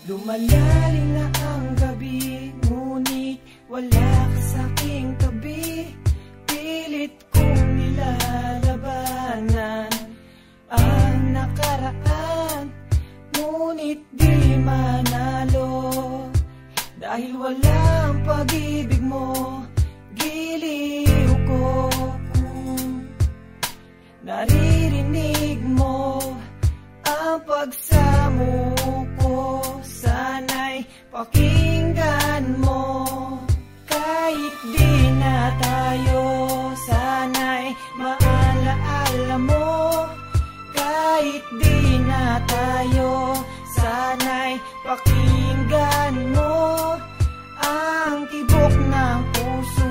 Lumalalim na ang gabi, ngunit wala ka sa'king tabi. Pilit kong nilalabanan ang nakaraan, ngunit di manalo. Dahil walang pag-ibig mo, giliw ko. Naririnig mo ang pagsamo ko, sana'y pakinggan mo. Kahit di na tayo, sana'y maalaala mo. Kahit di na tayo, sana'y pakinggan mo. Ang tibok ng puso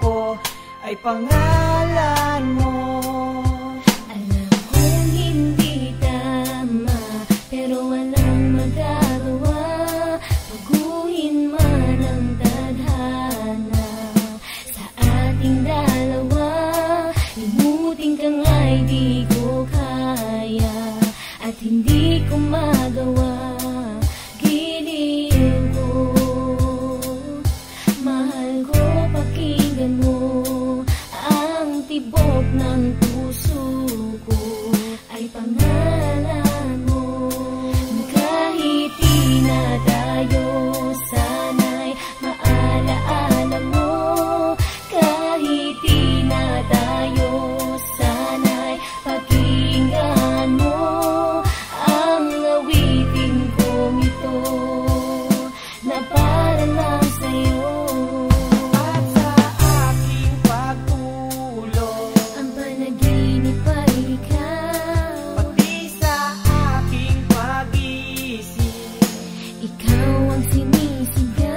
ko ay pangalan mo. Alam kong hindi tama, pero walang magagawa. Baguhin man ang tadhana sa ating dalawa. Limutin ka nga'y di ko kaya at hindi ko magawa. Giliw ko, mahal ko, pakinggan mo. Ang tibok ng puso ko ay pangalan mo. Kahit di na tayo, sana'y maalaala mo. Kahit di na tayo, sana'y pakinggan mo. Ang awitin kong ito na para lang sa'yo. At sa aking pagtulog, Ang panaginip ay ikaw. pati sa aking pag-isip, Ikaw ang sinisigaw.